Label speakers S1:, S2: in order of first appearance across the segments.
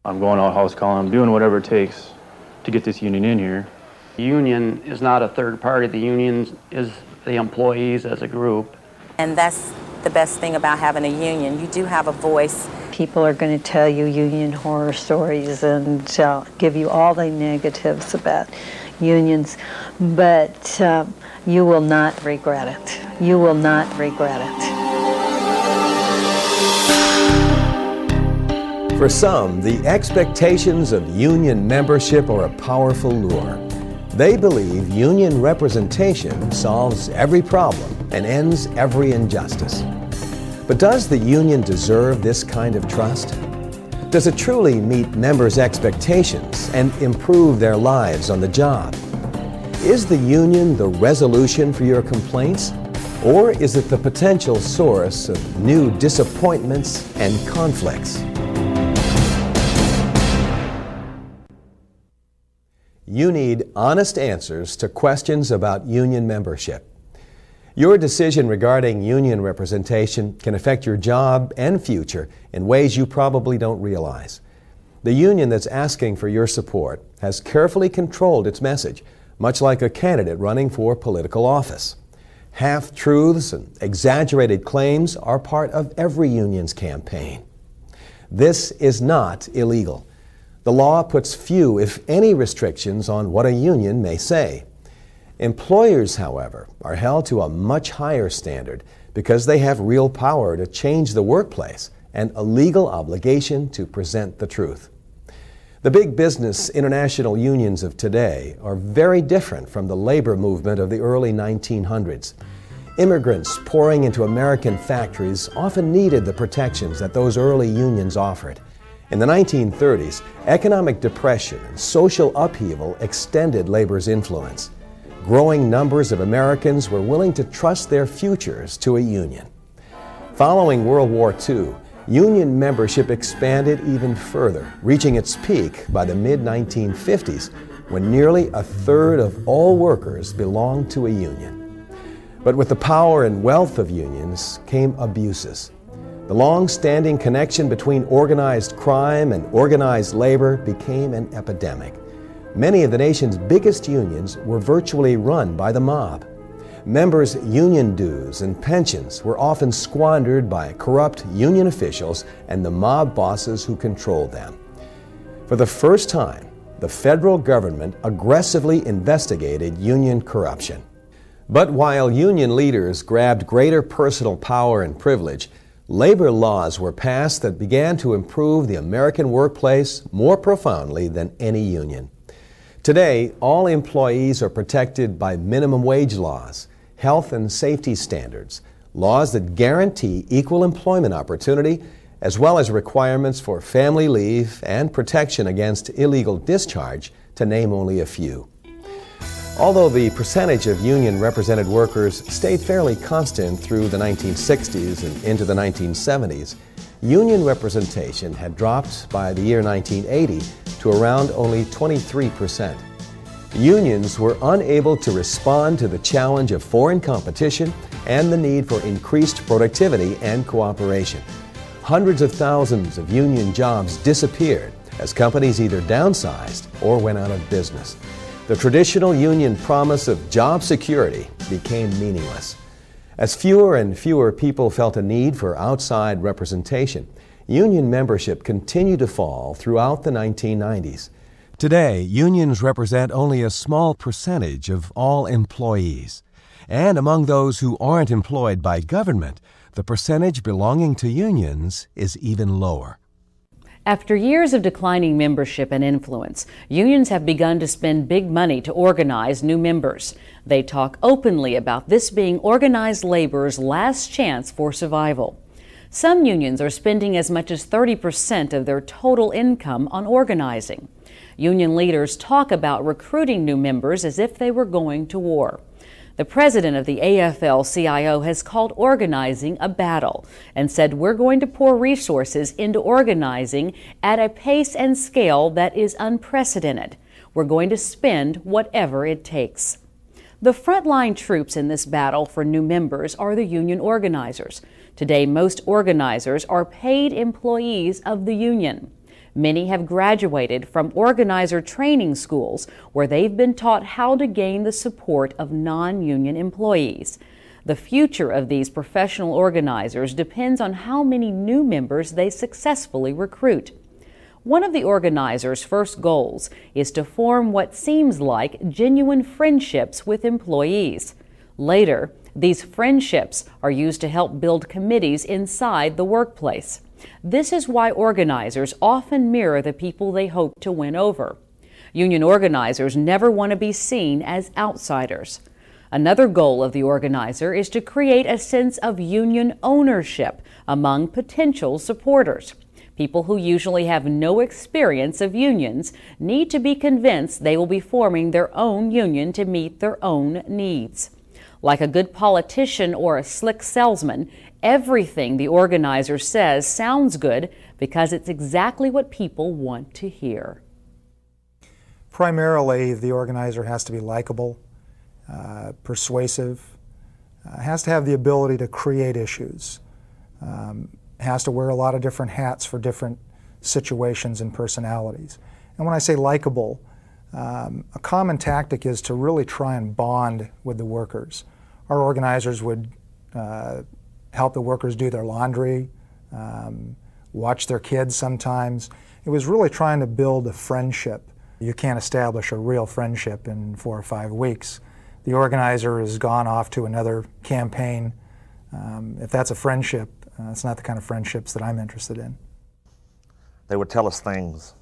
S1: I'm going out house calling, I'm doing whatever it takes to get this union in here.
S2: The union is not a third party. The union is the employees as a group.
S3: And that's the best thing about having a union. You do have a voice.
S4: People are going to tell you union horror stories and give you all the negatives about unions, but you will not regret it. You will not regret it.
S5: For some, the expectations of union membership are a powerful lure. They believe union representation solves every problem and ends every injustice. But does the union deserve this kind of trust? Does it truly meet members' expectations and improve their lives on the job? Is the union the resolution for your complaints? Or is it the potential source of new disappointments and conflicts? You need honest answers to questions about union membership. Your decision regarding union representation can affect your job and future in ways you probably don't realize. The union that's asking for your support has carefully controlled its message, much like a candidate running for political office. Half-truths and exaggerated claims are part of every union's campaign. This is not illegal. The law puts few, if any, restrictions on what a union may say. Employers, however, are held to a much higher standard because they have real power to change the workplace and a legal obligation to present the truth. The big business international unions of today are very different from the labor movement of the early 1900s. Immigrants pouring into American factories often needed the protections that those early unions offered. In the 1930s, economic depression and social upheaval extended labor's influence. Growing numbers of Americans were willing to trust their futures to a union. Following World War II, union membership expanded even further, reaching its peak by the mid-1950s, when nearly a third of all workers belonged to a union. But with the power and wealth of unions came abuses. The long-standing connection between organized crime and organized labor became an epidemic. Many of the nation's biggest unions were virtually run by the mob. Members' union dues and pensions were often squandered by corrupt union officials and the mob bosses who controlled them. For the first time, the federal government aggressively investigated union corruption. But while union leaders grabbed greater personal power and privilege, labor laws were passed that began to improve the American workplace more profoundly than any union. Today, all employees are protected by minimum wage laws, health and safety standards, laws that guarantee equal employment opportunity, as well as requirements for family leave and protection against illegal discharge, to name only a few. Although the percentage of union-represented workers stayed fairly constant through the 1960s and into the 1970s, union representation had dropped by the year 1980 to around only 23%. Unions were unable to respond to the challenge of foreign competition and the need for increased productivity and cooperation. Hundreds of thousands of union jobs disappeared as companies either downsized or went out of business. The traditional union promise of job security became meaningless. As fewer and fewer people felt a need for outside representation, union membership continued to fall throughout the 1990s. Today, unions represent only a small percentage of all employees. And among those who aren't employed by government, the percentage belonging to unions is even lower.
S6: After years of declining membership and influence, unions have begun to spend big money to organize new members. They talk openly about this being organized labor's last chance for survival. Some unions are spending as much as 30% of their total income on organizing. Union leaders talk about recruiting new members as if they were going to war. The president of the AFL-CIO has called organizing a battle and said, "We're going to pour resources into organizing at a pace and scale that is unprecedented. We're going to spend whatever it takes." The frontline troops in this battle for new members are the union organizers. Today, most organizers are paid employees of the union. Many have graduated from organizer training schools where they've been taught how to gain the support of non-union employees. The future of these professional organizers depends on how many new members they successfully recruit. One of the organizers' first goals is to form what seems like genuine friendships with employees. Later, these friendships are used to help build committees inside the workplace. This is why organizers often mirror the people they hope to win over. Union organizers never want to be seen as outsiders. Another goal of the organizer is to create a sense of union ownership among potential supporters. People who usually have no experience of unions need to be convinced they will be forming their own union to meet their own needs. Like a good politician or a slick salesman, everything the organizer says sounds good because it's exactly what people want to hear.
S7: Primarily, the organizer has to be likable, persuasive, has to have the ability to create issues, has to wear a lot of different hats for different situations and personalities. And when I say likable, a common tactic is to really try and bond with the workers. Our organizers would help the workers do their laundry, watch their kids sometimes. It was really trying to build a friendship. You can't establish a real friendship in 4 or 5 weeks. The organizer has gone off to another campaign. If that's a friendship, it's not the kind of friendships that I'm interested in.
S8: They would tell us things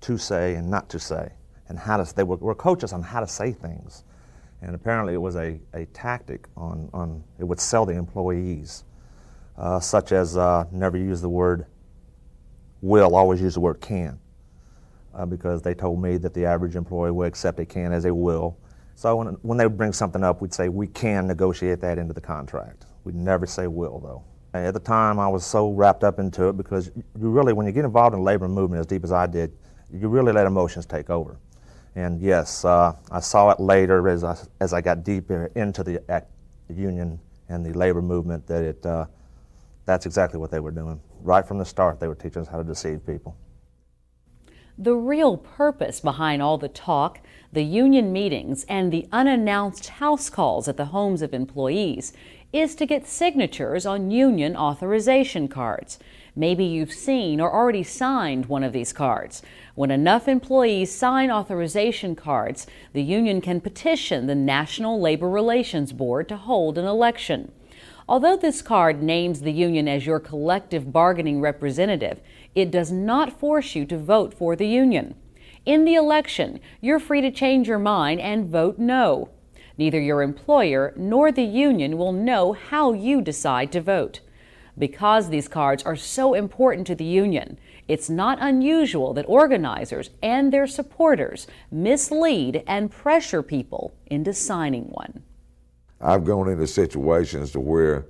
S8: to say and not to say, and how to. They were coach us on how to say things, and apparently it was a tactic on it would sell the employees, such as never use the word will, always use the word can, because they told me that the average employee would accept a can as a will. So when they would bring something up, we'd say we can negotiate that into the contract. We'd never say will, though. At the time, I was so wrapped up into it because you really, when you get involved in labor movement as deep as I did, you really let emotions take over. And yes, I saw it later as I got deeper into the union and the labor movement that that's exactly what they were doing. Right from the start, they were teaching us how to deceive people.
S6: The real purpose behind all the talk, the union meetings, and the unannounced house calls at the homes of employees is to get signatures on union authorization cards. Maybe you've seen or already signed one of these cards. When enough employees sign authorization cards, the union can petition the National Labor Relations Board to hold an election. Although this card names the union as your collective bargaining representative, it does not force you to vote for the union. In the election, you're free to change your mind and vote no. Neither your employer nor the union will know how you decide to vote. Because these cards are so important to the union, it's not unusual that organizers and their supporters mislead and pressure people into signing one.
S9: I've gone into situations to where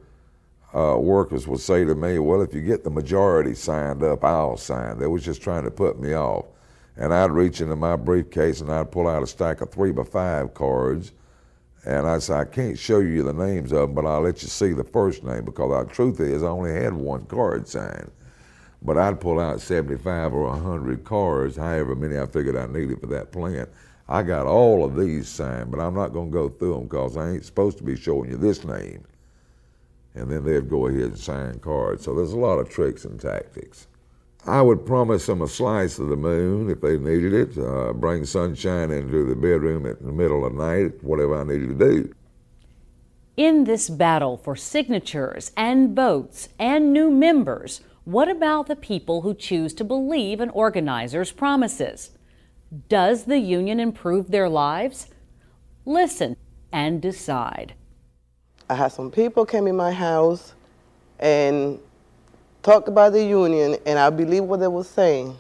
S9: workers would say to me, well, if you get the majority signed up, I'll sign. They was just trying to put me off. And I'd reach into my briefcase and I'd pull out a stack of 3x5 cards. And I'd say, I can't show you the names of them, but I'll let you see the first name, because the truth is I only had one card signed. But I'd pull out 75 or 100 cards, however many I figured I needed for that plant. I got all of these signed, but I'm not going to go through them because I ain't supposed to be showing you this name. And then they'd go ahead and sign cards. So there's a lot of tricks and tactics. I would promise them a slice of the moon if they needed it, bring sunshine into the bedroom in the middle of the night, whatever I needed to do.
S6: In this battle for signatures and votes and new members, what about the people who choose to believe an organizer's promises? Does the union improve their lives? Listen and decide.
S10: I had some people came in my house and talked about the union, and I believed what they were saying.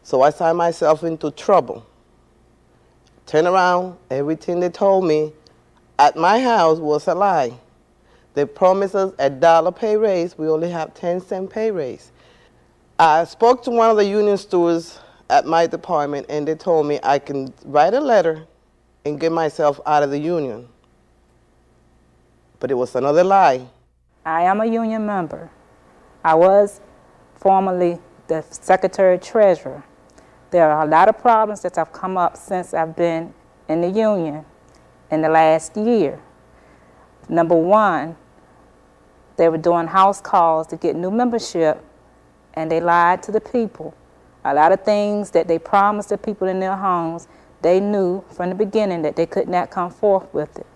S10: So I signed myself into trouble. Turn around, everything they told me at my house was a lie. They promised us $1 pay raise. We only have 10-cent pay raise. I spoke to one of the union stewards at my department, and they told me I can write a letter and get myself out of the union. But it was another lie.
S11: I am a union member. I was formerly the Secretary Treasurer. There are a lot of problems that have come up since I've been in the union in the last year. Number one, they were doing house calls to get new membership, and they lied to the people. A lot of things that they promised the people in their homes, they knew from the beginning that they could not come forth with it.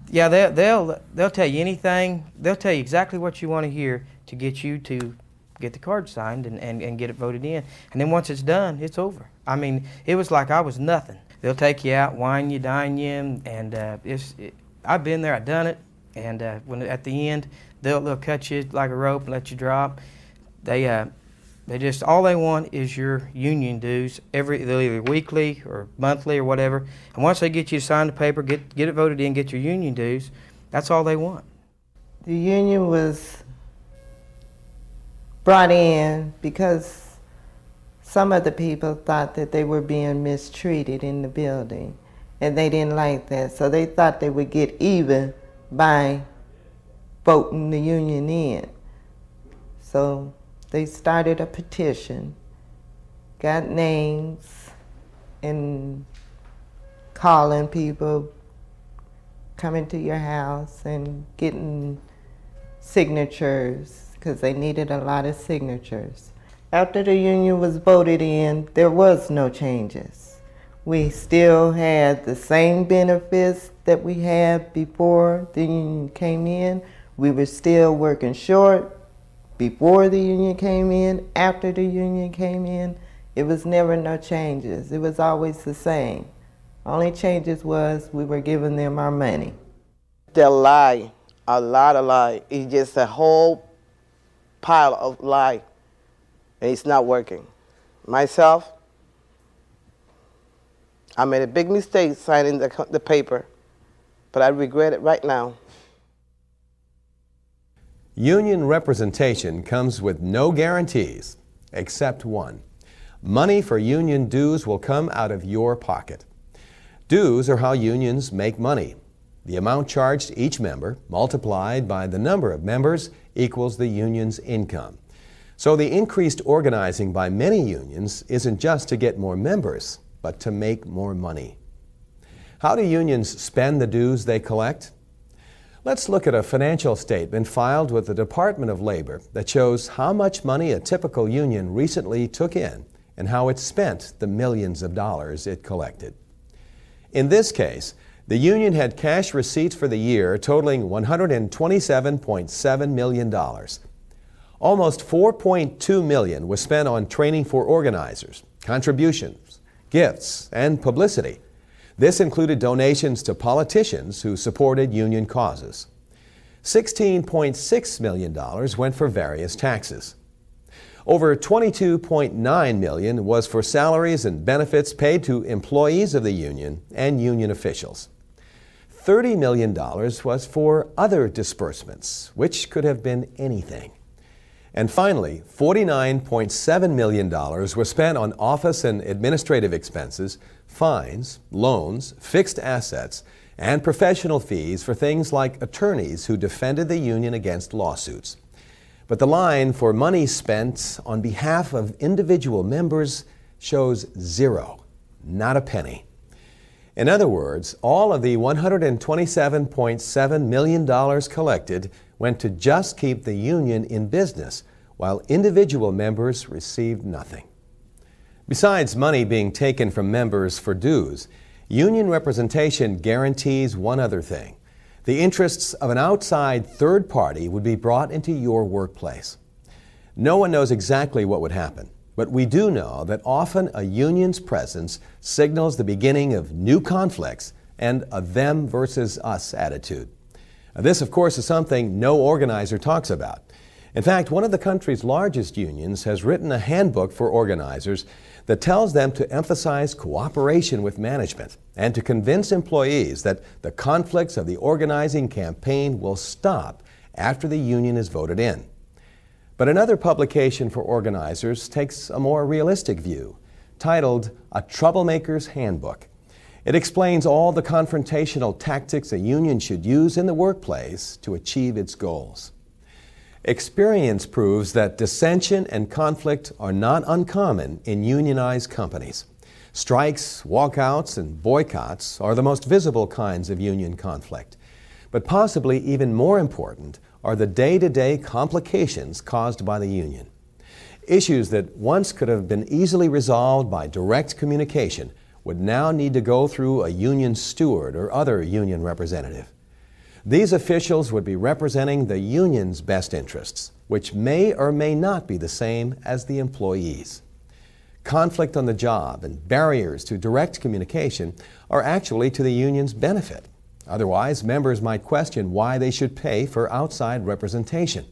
S12: Yeah, they'll tell you anything. They'll tell you exactly what you want to hear to get you to get the card signed and get it voted in. And then once it's done, it's over. I mean, it was like I was nothing. They'll take you out, wine you, dine you, and I've been there, I've done it. And when at the end, they'll cut you like a rope and let you drop. They just, all they want is your union dues, they're either weekly or monthly or whatever. And once they get you to sign the paper, get it voted in, get your union dues, that's all they want.
S13: The union was brought in because some of the people thought that they were being mistreated in the building, and they didn't like that. So they thought they would get even by voting the union in. So they started a petition, got names, and calling people, coming to your house and getting signatures, because they needed a lot of signatures. After the union was voted in, there was no changes. We still had the same benefits that we had before the union came in. We were still working short before the union came in, after the union came in. It was never no changes. It was always the same. Only changes was we were giving them our money.
S10: They lie, a lot of lie. It's just a whole pile of lie, and it's not working. Myself, I made a big mistake signing the paper, but I regret it right now.
S5: Union representation comes with no guarantees, except one. Money for union dues will come out of your pocket. Dues are how unions make money. The amount charged to each member, multiplied by the number of members, equals the union's income. So the increased organizing by many unions isn't just to get more members, but to make more money. How do unions spend the dues they collect? Let's look at a financial statement filed with the Department of Labor that shows how much money a typical union recently took in and how it spent the millions of dollars it collected. In this case, the union had cash receipts for the year totaling $127.7 million. Almost $4.2 million was spent on training for organizers, contributions, gifts, and publicity. This included donations to politicians who supported union causes. $16.6 million went for various taxes. Over $22.9 million was for salaries and benefits paid to employees of the union and union officials. $30 million was for other disbursements, which could have been anything. And finally, $49.7 million was spent on office and administrative expenses, fines, loans, fixed assets, and professional fees for things like attorneys who defended the union against lawsuits. But the line for money spent on behalf of individual members shows zero, not a penny. In other words, all of the $127.7 million collected went to just keep the union in business, while individual members received nothing. Besides money being taken from members for dues, union representation guarantees one other thing. The interests of an outside third party would be brought into your workplace. No one knows exactly what would happen, but we do know that often a union's presence signals the beginning of new conflicts and a them versus us attitude. This, of course, is something no organizer talks about. In fact, one of the country's largest unions has written a handbook for organizers that tells them to emphasize cooperation with management and to convince employees that the conflicts of the organizing campaign will stop after the union is voted in. But another publication for organizers takes a more realistic view, titled A Troublemaker's Handbook. It explains all the confrontational tactics a union should use in the workplace to achieve its goals. Experience proves that dissension and conflict are not uncommon in unionized companies. Strikes, walkouts, and boycotts are the most visible kinds of union conflict. But possibly even more important are the day-to-day complications caused by the union. Issues that once could have been easily resolved by direct communication would now need to go through a union steward or other union representative. These officials would be representing the union's best interests, which may or may not be the same as the employees. Conflict on the job and barriers to direct communication are actually to the union's benefit. Otherwise, members might question why they should pay for outside representation.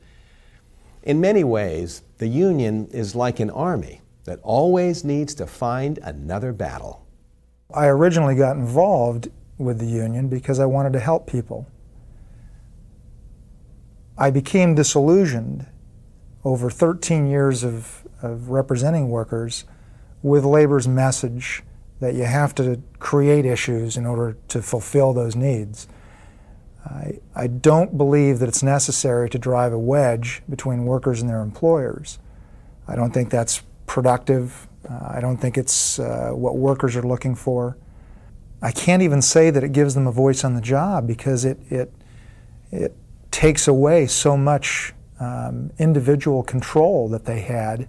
S5: In many ways, the union is like an army that always needs to find another battle.
S7: I originally got involved with the union because I wanted to help people. I became disillusioned over 13 years of representing workers with labor's message that you have to create issues in order to fulfill those needs. I don't believe that it's necessary to drive a wedge between workers and their employers. I don't think that's productive. I don't think it's what workers are looking for. I can't even say that it gives them a voice on the job because it takes away so much individual control that they had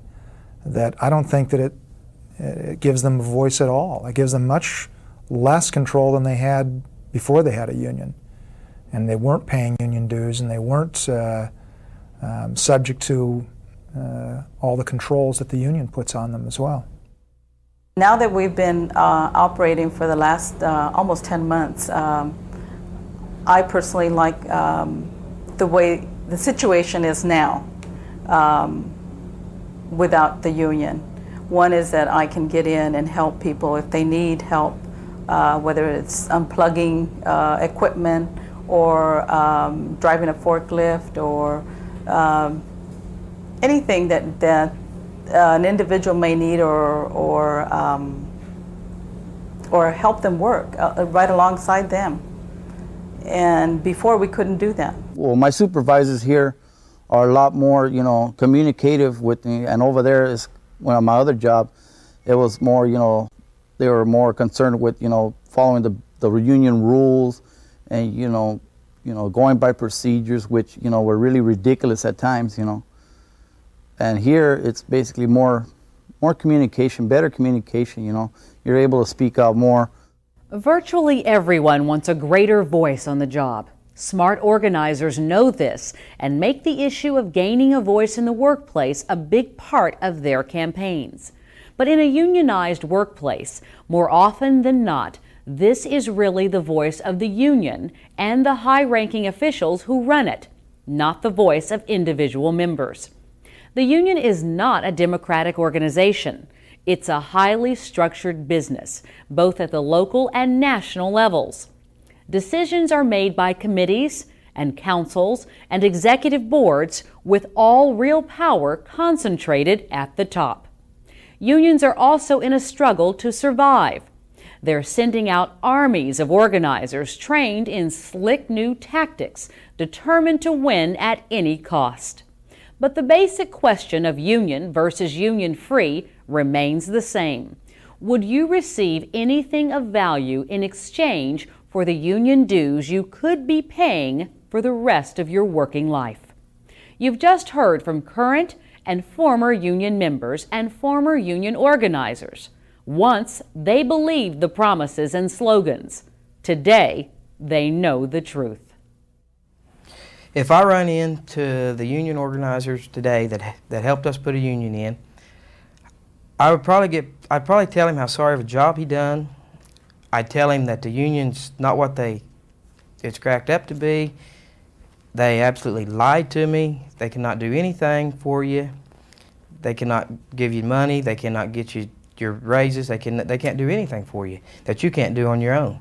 S7: that I don't think that it gives them a voice at all. It gives them much less control than they had before they had a union. And they weren't paying union dues, and they weren't subject to all the controls that the union puts on them as well.
S11: Now that we've been operating for the last almost 10 months, I personally like the way the situation is now without the union. One is that I can get in and help people if they need help, whether it's unplugging equipment or driving a forklift or anything that an individual may need or help them work right alongside them. And before we couldn't do that.
S14: Well, my supervisors here are a lot more, communicative with me, and over there is, well, on my other job, it was more, they were more concerned with, following the union rules and, going by procedures, which, were really ridiculous at times, And here, it's basically more communication, better communication, You're able to speak out more.
S6: Virtually everyone wants a greater voice on the job. Smart organizers know this and make the issue of gaining a voice in the workplace a big part of their campaigns. But in a unionized workplace, more often than not, this is really the voice of the union and the high-ranking officials who run it, not the voice of individual members. The union is not a democratic organization. It's a highly structured business, both at the local and national levels. Decisions are made by committees and councils and executive boards with all real power concentrated at the top. Unions are also in a struggle to survive. They're sending out armies of organizers trained in slick new tactics, determined to win at any cost. But the basic question of union versus union-free remains the same. Would you receive anything of value in exchange for the union dues you could be paying for the rest of your working life? You've just heard from current and former union members and former union organizers. Once, they believed the promises and slogans. Today, they know the truth.
S12: If I run into the union organizers today that helped us put a union in, I'd probably tell him how sorry of a job he done. I'd tell him that the union's not what it's cracked up to be. They absolutely lied to me. They cannot do anything for you. They cannot give you money. They cannot get you your raises. They can't do anything for you that you can't do on your own.